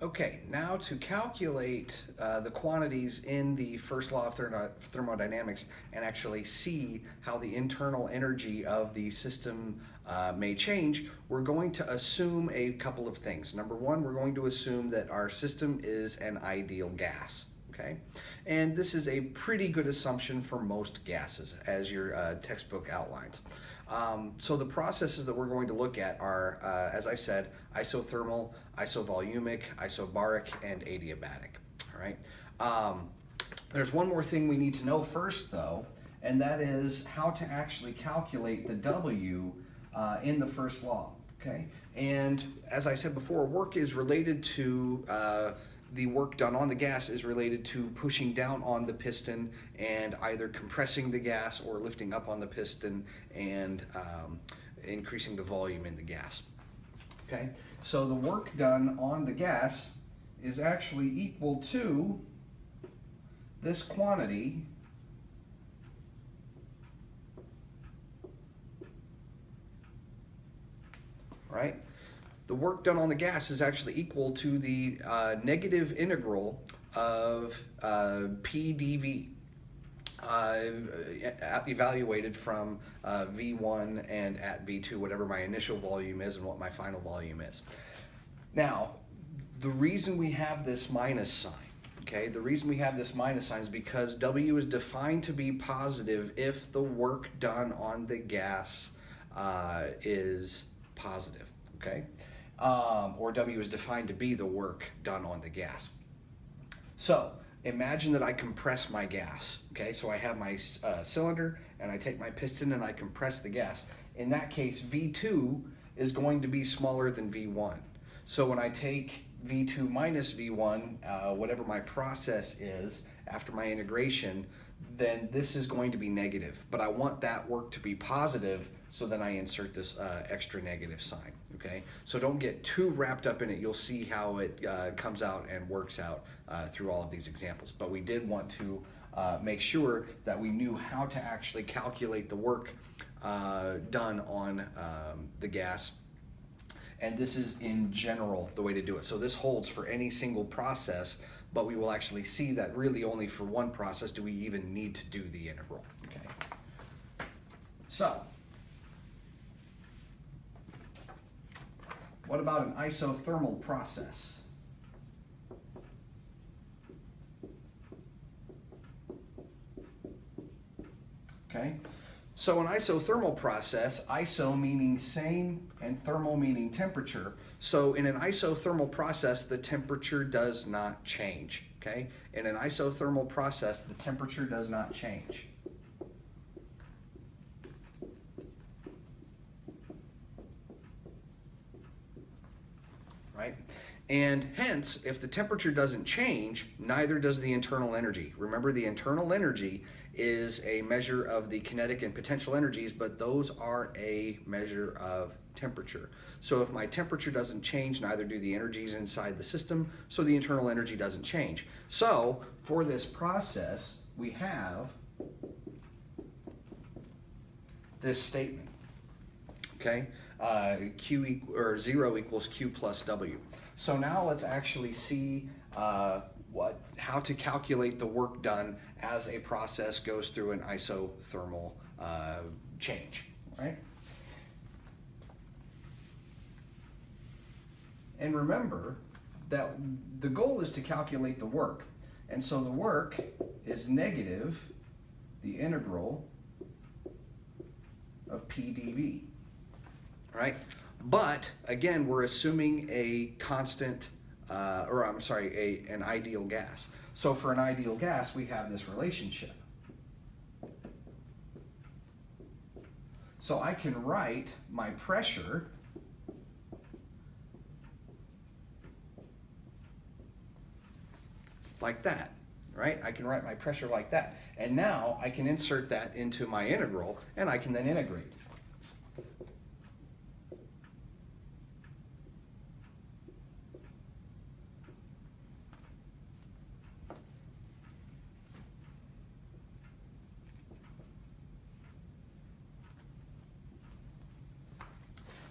Okay, now to calculate the quantities in the first law of thermodynamics and actually see how the internal energy of the system may change, we're going to assume a couple of things. Number one, we're going to assume that our system is an ideal gas. Okay, and this is a pretty good assumption for most gases, as your textbook outlines. So the processes that we're going to look at are, as I said, isothermal, isovolumic, isobaric, and adiabatic. All right. There's one more thing we need to know first, though, and that is how to actually calculate the W in the first law. Okay. And as I said before, work is related to the work done on the gas is related to pushing down on the piston and either compressing the gas or lifting up on the piston and increasing the volume in the gas. Okay, so the work done on the gas is actually equal to this quantity right? The work done on the gas is actually equal to the negative integral of P dV evaluated from V1 and at V2, whatever my initial volume is and what my final volume is. Now, the reason we have this minus sign, okay, the reason we have this minus sign is because W is defined to be positive if the work done on the gas is positive, okay? Or W is defined to be the work done on the gas. So imagine that I compress my gas, okay? So I have my cylinder and I take my piston and I compress the gas. In that case, V2 is going to be smaller than V1. So when I take V2 minus V1, whatever my process is after my integration, then this is going to be negative. But I want that work to be positive, so then I insert this extra negative sign, okay? So don't get too wrapped up in it. You'll see how it comes out and works out through all of these examples. But we did want to make sure that we knew how to actually calculate the work done on the gas. And this is in general the way to do it. So this holds for any single process, but we will actually see that really only for one process do we even need to do the integral, okay? So, what about an isothermal process? Okay, so an isothermal process, iso meaning same and thermal meaning temperature. So in an isothermal process, the temperature does not change, okay? In an isothermal process, the temperature does not change. Right? And hence, if the temperature doesn't change, neither does the internal energy. Remember, the internal energy is a measure of the kinetic and potential energies, but those are a measure of temperature. So if my temperature doesn't change, neither do the energies inside the system, so the internal energy doesn't change. So for this process, we have this statement, okay? Zero equals Q plus W. So now let's actually see how to calculate the work done as a process goes through an isothermal change, right? And remember that the goal is to calculate the work. And so the work is negative the integral of P dV, right? But again, we're assuming a constant, an ideal gas. So for an ideal gas, we have this relationship. So I can write my pressure like that, right? I can write my pressure like that. And now I can insert that into my integral, and I can then integrate.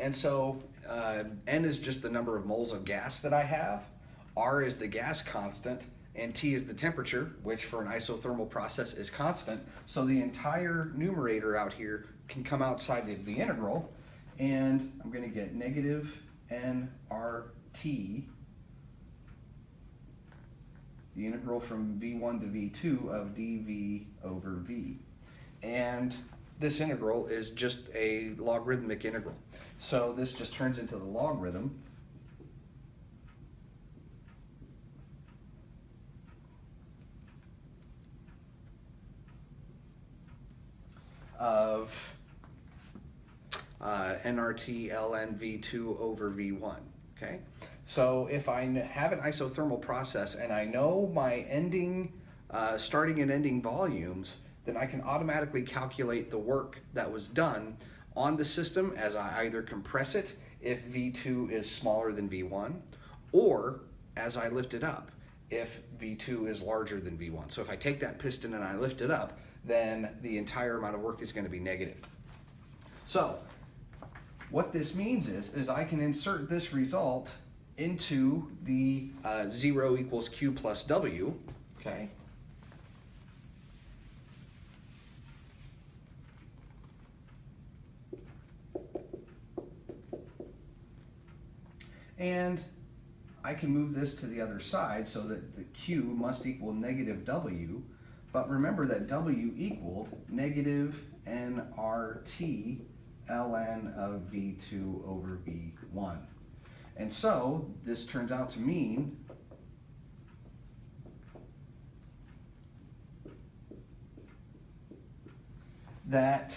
And so N is just the number of moles of gas that I have. R is the gas constant, and T is the temperature, which for an isothermal process is constant. So the entire numerator out here can come outside of the integral, and I'm going to get negative nRT, the integral from V1 to V2 of dV over V. And this integral is just a logarithmic integral. So this just turns into the logarithm of nRT ln V2 over V1, okay? So if I have an isothermal process and I know my ending, starting and ending volumes, then I can automatically calculate the work that was done on the system as I either compress it if V2 is smaller than V1, or as I lift it up if V2 is larger than V1. So if I take that piston and I lift it up, then the entire amount of work is going to be negative. So what this means is I can insert this result into the 0 equals Q plus W, okay? And I can move this to the other side so that the Q must equal negative W, but remember that W equaled negative nRT ln of V2 over V1. And so this turns out to mean that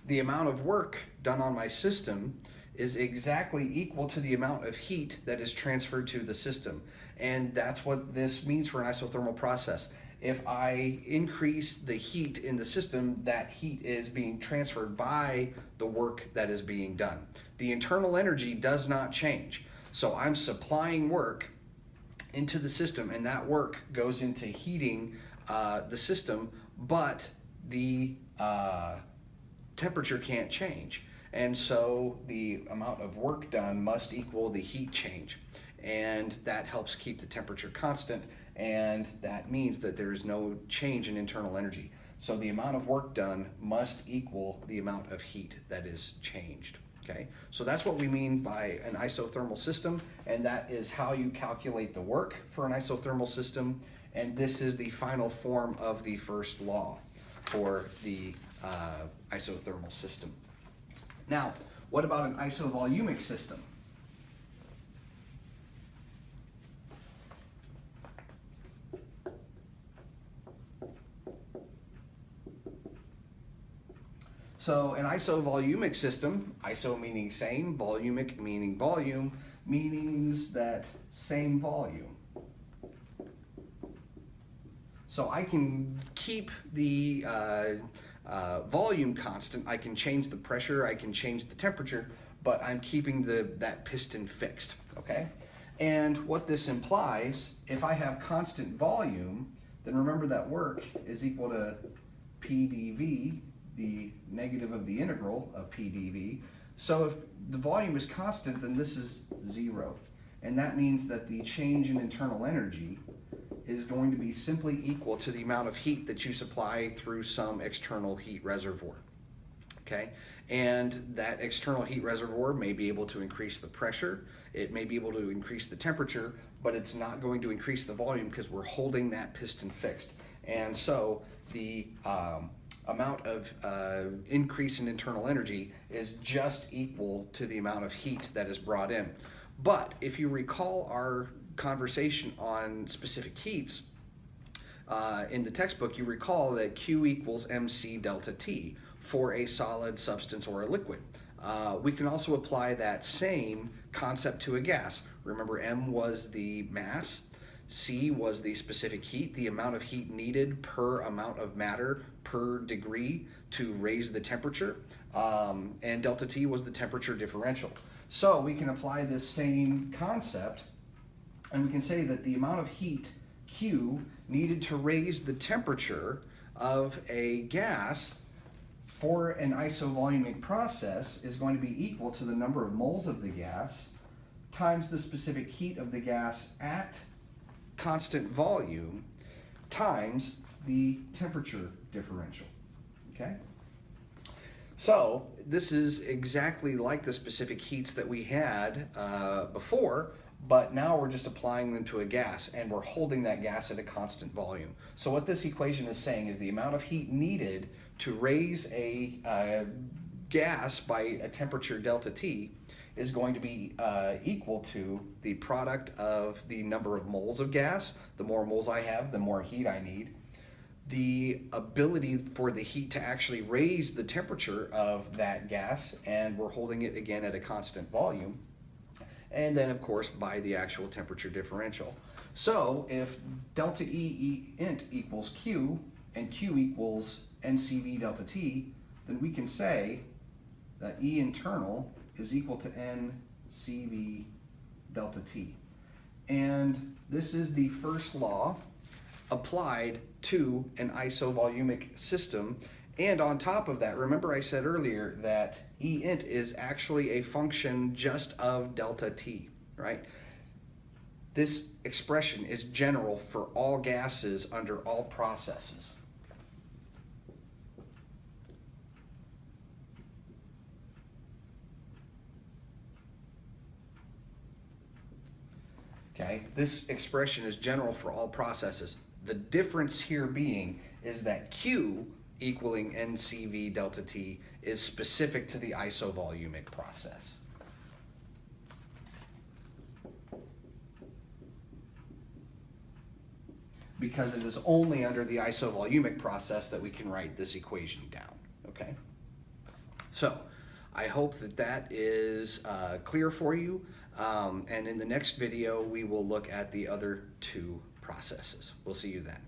the amount of work done on my system is exactly equal to the amount of heat that is transferred to the system. And that's what this means for an isothermal process. If I increase the heat in the system, that heat is being transferred by the work that is being done. The internal energy does not change. So I'm supplying work into the system, and that work goes into heating the system, but the temperature can't change. And so the amount of work done must equal the heat change. And that helps keep the temperature constant, and that means that there is no change in internal energy. So the amount of work done must equal the amount of heat that is changed. Okay, so that's what we mean by an isothermal system, and that is how you calculate the work for an isothermal system. And this is the final form of the first law for the isothermal system. Now, what about an isovolumic system? So an isovolumic system, iso meaning same, volumic meaning volume, means that same volume. So I can keep the volume constant, I can change the pressure, I can change the temperature, but I'm keeping that piston fixed, okay? And what this implies, if I have constant volume, then remember that work is equal to P dV, the negative of the integral of P dV. So if the volume is constant, then this is 0. And that means that the change in internal energy is going to be simply equal to the amount of heat that you supply through some external heat reservoir. Okay? And that external heat reservoir may be able to increase the pressure, it may be able to increase the temperature, but it's not going to increase the volume because we're holding that piston fixed. And so the amount of increase in internal energy is just equal to the amount of heat that is brought in. But if you recall our conversation on specific heats, in the textbook you recall that Q equals mc delta T for a solid, substance, or a liquid. We can also apply that same concept to a gas. Remember, M was the mass, C was the specific heat, the amount of heat needed per amount of matter per degree to raise the temperature, and delta T was the temperature differential. So we can apply this same concept, and we can say that the amount of heat Q needed to raise the temperature of a gas for an isovolumic process is going to be equal to the number of moles of the gas times the specific heat of the gas at constant volume times the temperature differential, okay? So this is exactly like the specific heats that we had before, but now we're just applying them to a gas and we're holding that gas at a constant volume. So what this equation is saying is the amount of heat needed to raise a gas by a temperature delta T is going to be equal to the product of the number of moles of gas. The more moles I have, the more heat I need. The ability for the heat to actually raise the temperature of that gas, and we're holding it again at a constant volume. And then of course by the actual temperature differential. So if delta E int equals Q and Q equals NCV delta T, then we can say that E internal is equal to NCV delta T. And this is the first law applied to an isovolumic system. And on top of that, remember I said earlier that E int is actually a function just of delta T, right? This expression is general for all gases under all processes. Okay, this expression is general for all processes. The difference here being is that Q equaling NCV delta T is specific to the isovolumic process. Because it is only under the isovolumic process that we can write this equation down, okay? So, I hope that that is clear for you, and in the next video we will look at the other two processes. We'll see you then.